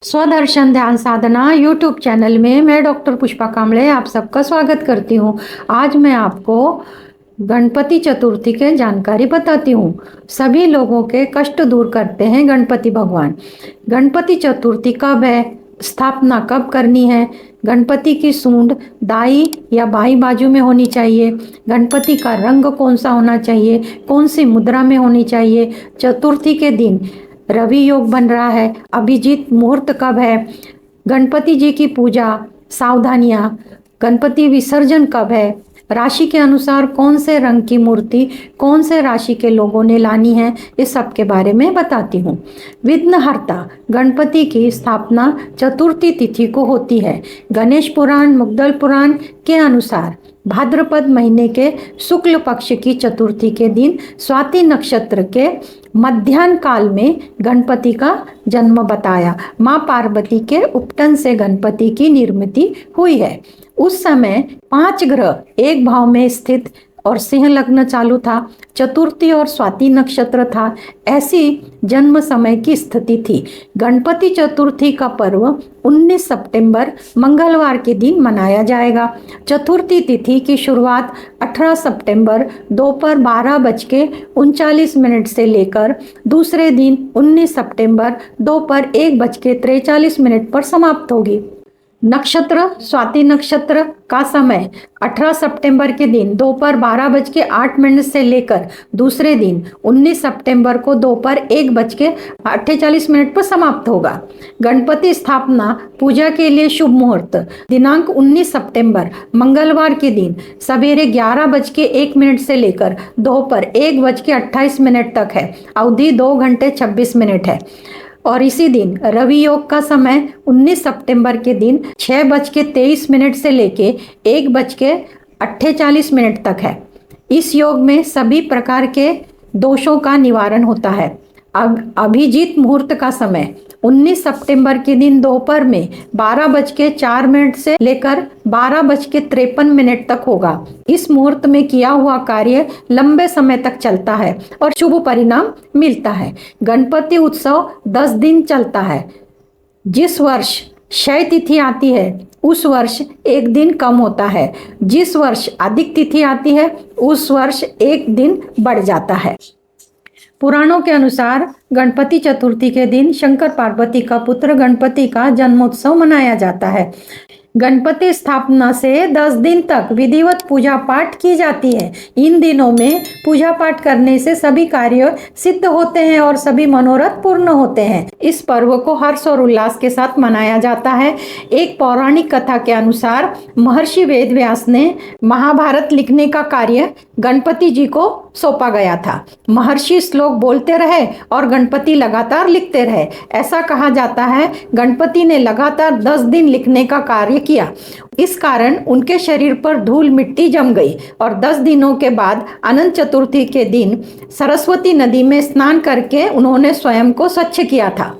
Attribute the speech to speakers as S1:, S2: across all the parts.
S1: स्वदर्शन ध्यान साधना YouTube channel में मैं डॉक्टर पुष्पा कांबळे आप सबका स्वागत करती हूँ। आज मैं आपको गणपति चतुर्थी के जानकारी बताती हूँ। सभी लोगों के कष्ट दूर करते हैं गणपति भगवान। गणपति चतुर्थी कब है, स्थापना कब करनी है, गणपति की सूंड दाई या बाई बाजू में होनी चाहिए, गणपति का रंग कौन सा होना चाहिए, कौन सी मुद्रा में होनी चाहिए, चतुर्थी के दिन रवि योग बन रहा है, अभिजीत मुहूर्त कब है, गणपति जी की पूजा सावधानियाँ, गणपति विसर्जन कब है, राशि के अनुसार कौन से रंग की मूर्ति कौन से राशि के लोगों ने लानी है, इस सब के बारे में बताती हूँ। विघ्नहर्ता गणपति की स्थापना चतुर्थी तिथि को होती है। गणेश पुराण मुग्दल पुराण के अनुसार भाद्रपद महीने के शुक्ल पक्ष की चतुर्थी के दिन स्वाति नक्षत्र के मध्याह्न काल में गणपति का जन्म बताया। माँ पार्वती के उपटन से गणपति की निर्मित हुई है। उस समय 5 ग्रह एक भाव में स्थित और सिंह लग्न चालू था, चतुर्थी और स्वाति नक्षत्र था। ऐसी जन्म समय की स्थिति थी। गणपति चतुर्थी का पर्व 19 सितंबर मंगलवार के दिन मनाया जाएगा। चतुर्थी तिथि की शुरुआत 18 सितंबर दोपहर 12:39 से लेकर दूसरे दिन 19 सितंबर दोपहर 1:43 पर समाप्त होगी। नक्षत्र स्वाति नक्षत्र का समय 18 सितंबर के दिन दोपहर 12:08 से लेकर दूसरे दिन 19 सितंबर को दोपहर 1:48 पर समाप्त होगा। गणपति स्थापना पूजा के लिए शुभ मुहूर्त दिनांक 19 सितंबर मंगलवार के दिन सवेरे 11:01 से लेकर दोपहर 1:28 तक है। अवधि 2 घंटे 26 मिनट है। और इसी दिन रवि योग का समय 19 सितंबर के दिन 6:23 से लेके 1:48 तक है। इस योग में सभी प्रकार के दोषों का निवारण होता है। अब अभिजीत मुहूर्त का समय 19 सितंबर के दिन दोपहर में 12:04 से लेकर 12:53 तक होगा। इस मुहूर्त में किया हुआ कार्य लंबे समय तक चलता है और शुभ परिणाम मिलता है। गणपति उत्सव 10 दिन चलता है। जिस वर्ष क्षय तिथि आती है उस वर्ष एक दिन कम होता है, जिस वर्ष अधिक तिथि आती है उस वर्ष एक दिन बढ़ जाता है। पुराणों के अनुसार गणपति चतुर्थी के दिन शंकर पार्वती का पुत्र गणपति का जन्मोत्सव मनाया जाता है। गणपति स्थापना से 10 दिन तक विधिवत पूजा पाठ की जाती है। इन दिनों में पूजा पाठ करने से सभी कार्य सिद्ध होते हैं और सभी मनोरथ पूर्ण होते हैं। इस पर्व को हर्ष और उल्लास के साथ मनाया जाता है। एक पौराणिक कथा के अनुसार महर्षि वेदव्यास ने महाभारत लिखने का कार्य गणपति जी को सौंपा गया था। महर्षि श्लोक बोलते रहे और गणपति लगातार लिखते रहे। ऐसा कहा जाता है गणपति ने लगातार 10 दिन लिखने का कार्य किया। इस कारण उनके शरीर पर धूल मिट्टी जम गई और 10 दिनों के बाद अनंत चतुर्थी के दिन सरस्वती नदी में स्नान करके उन्होंने स्वयं को स्वच्छ किया था।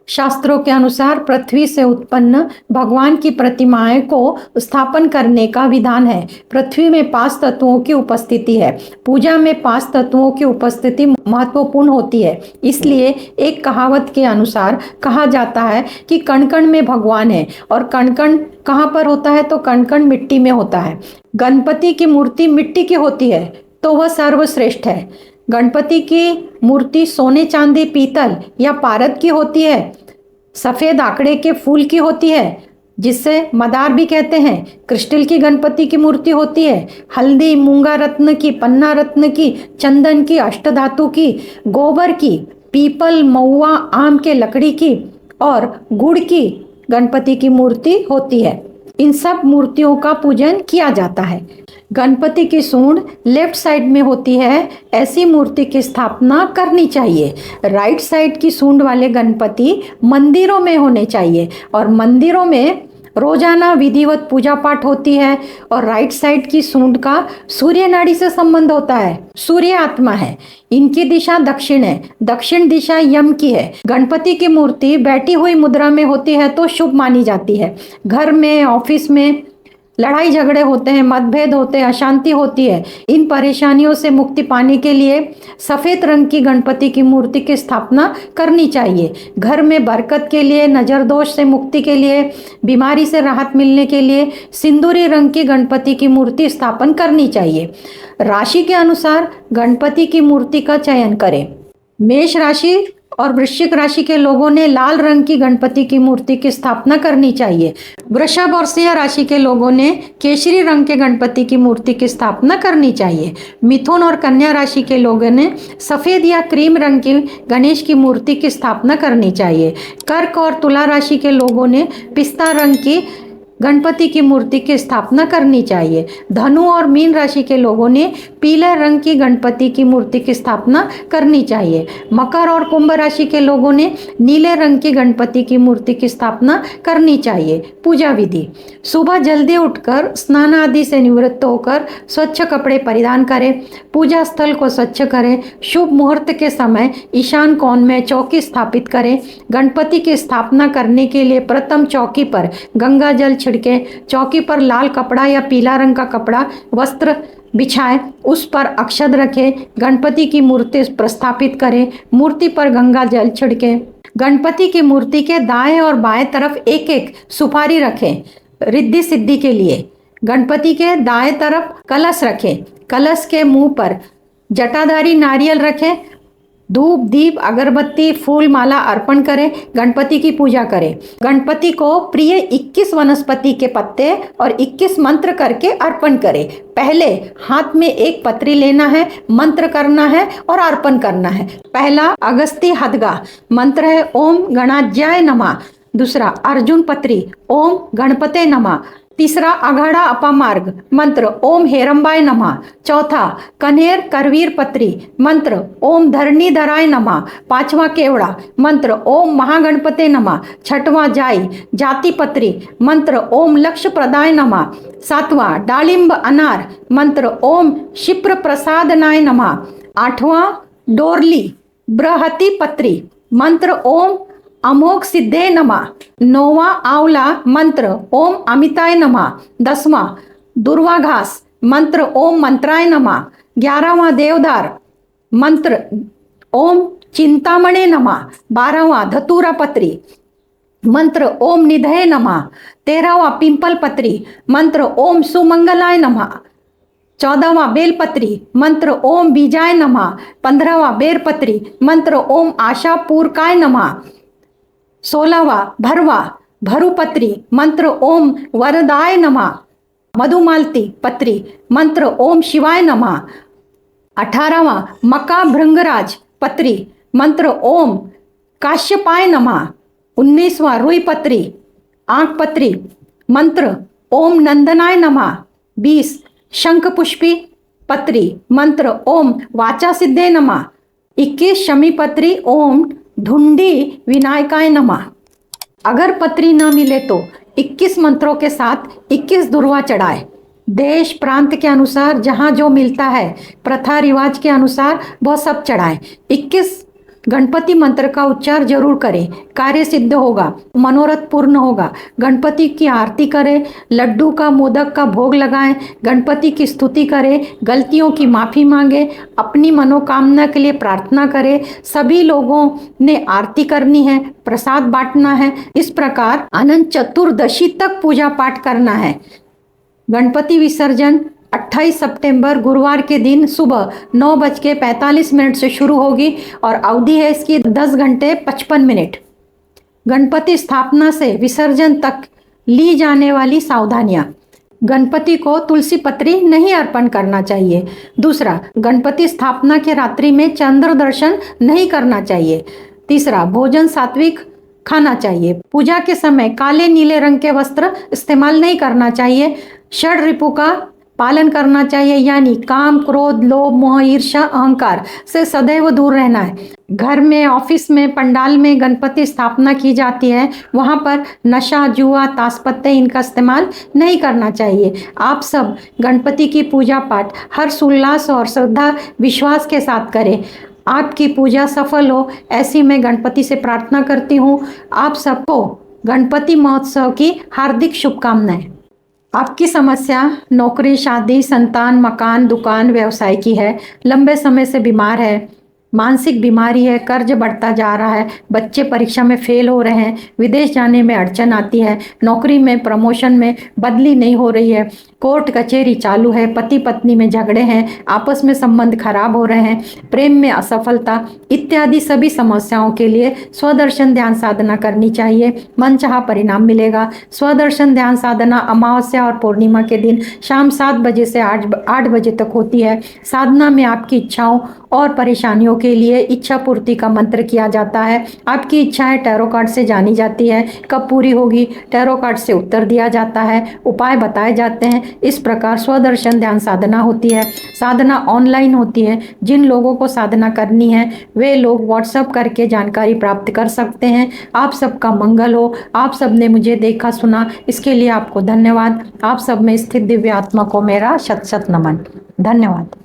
S1: शास्त्रों के अनुसार पृथ्वी से उत्पन्न भगवान की प्रतिमाएं को स्थापन करने का विधान है। पृथ्वी में 5 तत्वों की उपस्थिति है। पूजा में 5 तत्वों की उपस्थिति महत्वपूर्ण होती है। इसलिए एक कहावत के अनुसार कहा जाता है कि कण कण में भगवान है। और कण कण कहाँ पर होता है तो कण कण मिट्टी में होता है। गणपति की मूर्ति मिट्टी की होती है तो वह सर्वश्रेष्ठ है। गणपति की मूर्ति सोने चांदी पीतल या पारद की होती है, सफेद आंकड़े के फूल की होती है जिससे मदार भी कहते हैं। क्रिस्टल की गणपति की मूर्ति होती है, हल्दी मूंगा रत्न की, पन्ना रत्न की, चंदन की, अष्टधातु की, गोबर की, पीपल महुआ आम के लकड़ी की और गुड़ की गणपति की मूर्ति होती है। इन सब मूर्तियों का पूजन किया जाता है। गणपति की सूंड लेफ्ट साइड में होती है। ऐसी मूर्ति की स्थापना करनी चाहिए। राइट साइड की सूंड वाले गणपति मंदिरों में होने चाहिए और मंदिरों में रोजाना विधिवत पूजा पाठ होती है। और राइट साइड की सूंड का सूर्य नाड़ी से संबंध होता है। सूर्य आत्मा है, इनकी दिशा दक्षिण है, दक्षिण दिशा यम की है। गणपति की मूर्ति बैठी हुई मुद्रा में होती है तो शुभ मानी जाती है। घर में, ऑफिस में लड़ाई झगड़े होते हैं, मतभेद होते हैं, अशांति होती है। इन परेशानियों से मुक्ति पाने के लिए सफ़ेद रंग की गणपति की मूर्ति की स्थापना करनी चाहिए। घर में बरकत के लिए, नज़र दोष से मुक्ति के लिए, बीमारी से राहत मिलने के लिए सिंदूरी रंग की गणपति की मूर्ति स्थापन करनी चाहिए। राशि के अनुसार गणपति की मूर्ति का चयन करें। मेष राशि और वृश्चिक राशि के लोगों ने लाल रंग की गणपति की मूर्ति की स्थापना करनी चाहिए। वृषभ और सिंह राशि के लोगों ने केसरी रंग के गणपति की मूर्ति की स्थापना करनी चाहिए। मिथुन और कन्या राशि के लोगों ने सफ़ेद या क्रीम रंग की गणेश की मूर्ति की स्थापना करनी चाहिए। कर्क और तुला राशि के लोगों ने पिस्ता रंग की गणपति की मूर्ति की स्थापना करनी चाहिए। धनु और मीन राशि के लोगों ने पीले रंग की गणपति की मूर्ति की स्थापना करनी चाहिए। मकर और कुंभ राशि के लोगों ने नीले रंग की गणपति की मूर्ति की स्थापना करनी चाहिए। पूजा विधि: सुबह जल्दी उठकर स्नान आदि से निवृत्त होकर स्वच्छ कपड़े परिधान करें। पूजा स्थल को स्वच्छ करें। शुभ मुहूर्त के समय ईशान कोण में चौकी स्थापित करें। गणपति की स्थापना करने के लिए प्रथम चौकी पर गंगा जल छिड़के। चौकी पर लाल कपड़ा या पीला रंग का कपड़ा वस्त्र बिछाएं, उस पर अक्षत रखें। गणपति की मूर्ति प्रस्थापित करें। मूर्ति पर गंगा जल छिड़कें। गणपति की मूर्ति के दाएं और बाएं तरफ एक एक सुपारी रखें रिद्धि सिद्धि के लिए। गणपति के दाएं तरफ कलश रखें। कलश के मुंह पर जटाधारी नारियल रखें। धूप, दीप, अगरबत्ती, फूल माला अर्पण करें। गणपति की पूजा करें। गणपति को प्रिय 21 वनस्पति के पत्ते और 21 मंत्र करके अर्पण करें। पहले हाथ में एक पत्री लेना है, मंत्र करना है और अर्पण करना है। पहला अगस्ती हदगा, मंत्र है ओम गणाज्याय नमः। दूसरा अर्जुन पत्री, ओम गणपते नमः। तीसरा अघाड़ा अपामार्ग, मंत्र ओम हेरंबाय नमः। चौथा कन्हेर करवीर पत्री, मंत्र ओम धरणीधराय नमः। पांचवा केवड़ा, मंत्र ओम महागणपते नमः। छठवां जाई जाति पत्री, मंत्र ओम लक्ष्य प्रदाय नमः। सातवां डालिंब अनार, मंत्र ओम क्षिप्र प्रसादनाय नमः। आठवां डोरली बृहति पत्री, मंत्र ओम अमोघ सिद्धे नमः। नौवां आंवला, मंत्र ओम अमिताय नमः। 10वां दुर्वाघास, मंत्र ओम मंत्राय नमः। 11वां देवदार, मंत्र ओम चिंतामणे नमः। 12वां धतूरा पत्री, मंत्र ओम निधये नमः। 13वां पिंपल पत्री, मंत्र ओम सुमंगलाय नमः। 14वां बेलपत्री, मंत्र ओम बीजाय नमः। 15वां बेरपत्री, मंत्र ओम आशापूर्काय नमः। 16वां भरवा भरुपत्री, मंत्र ओम वरदाय नमः। मधुमालती पत्री, मंत्र ओम शिवाय नमः। 18वां मका भृंगराज पत्री, मंत्र ओम काश्यपाय नमः। 19वां रुई पत्री आंख पत्री, मंत्र ओम नंदनाय नमः। 20 शंखपुष्पी पत्री, मंत्र ओम वाचा सिद्धे नमः। 21 शमी पत्री, ओम ढूंढी विनायकाय नमः। अगर पत्री न मिले तो 21 मंत्रों के साथ 21 दुर्वा चढ़ाए। देश प्रांत के अनुसार जहाँ जो मिलता है, प्रथा रिवाज के अनुसार वह सब चढ़ाएं। 21 गणपति मंत्र का उच्चार जरूर करें, कार्य सिद्ध होगा, मनोरथ पूर्ण होगा। गणपति की आरती करें, लड्डू का मोदक का भोग लगाएं, गणपति की स्तुति करें, गलतियों की माफ़ी मांगे, अपनी मनोकामना के लिए प्रार्थना करें। सभी लोगों ने आरती करनी है, प्रसाद बांटना है। इस प्रकार अनंत चतुर्दशी तक पूजा पाठ करना है। गणपति विसर्जन 28 सितंबर गुरुवार के दिन सुबह 9:45 से शुरू होगी और अवधि है इसकी 10 घंटे 55 मिनट। गणपति स्थापना से विसर्जन तक ली जाने वाली सावधानियां: गणपति को तुलसी पत्री नहीं अर्पण करना चाहिए। दूसरा, गणपति स्थापना के रात्रि में चंद्र दर्शन नहीं करना चाहिए। तीसरा, भोजन सात्विक खाना चाहिए। पूजा के समय काले नीले रंग के वस्त्र इस्तेमाल नहीं करना चाहिए। षड रिपु का पालन करना चाहिए, यानी काम, क्रोध, लोभ, मोह, ईर्ष्या, अहंकार से सदैव दूर रहना है। घर में, ऑफिस में, पंडाल में गणपति स्थापना की जाती है, वहाँ पर नशा, जुआ, ताश पत्ते इनका इस्तेमाल नहीं करना चाहिए। आप सब गणपति की पूजा पाठ हर्ष उल्लास और श्रद्धा विश्वास के साथ करें। आपकी पूजा सफल हो, ऐसी मैं गणपति से प्रार्थना करती हूँ। आप सबको गणपति महोत्सव की हार्दिक शुभकामनाएं। आपकी समस्या नौकरी, शादी, संतान, मकान, दुकान, व्यवसाय की है। लंबे समय से बीमार है, मानसिक बीमारी है, कर्ज बढ़ता जा रहा है, बच्चे परीक्षा में फेल हो रहे हैं, विदेश जाने में अड़चन आती है, नौकरी में प्रमोशन में बदली नहीं हो रही है, कोर्ट कचहरी चालू है, पति पत्नी में झगड़े हैं, आपस में संबंध खराब हो रहे हैं, प्रेम में असफलता इत्यादि सभी समस्याओं के लिए स्वदर्शन ध्यान साधना करनी चाहिए। मनचाहा परिणाम मिलेगा। स्वदर्शन ध्यान साधना अमावस्या और पूर्णिमा के दिन शाम 7 बजे से 8 बजे तक होती है। साधना में आपकी इच्छाओं और परेशानियों के लिए इच्छा पूर्ति का मंत्र किया जाता है। आपकी इच्छाएं टैरो कार्ड से जानी जाती है, कब पूरी होगी टैरो कार्ड से उत्तर दिया जाता है, उपाय बताए जाते हैं। इस प्रकार स्वदर्शन ध्यान साधना होती है। साधना ऑनलाइन होती है। जिन लोगों को साधना करनी है वे लोग व्हाट्सएप करके जानकारी प्राप्त कर सकते हैं। आप सबका मंगल हो। आप सबने मुझे देखा सुना, इसके लिए आपको धन्यवाद। आप सब में स्थित दिव्य आत्मा को मेरा शत शत नमन। धन्यवाद।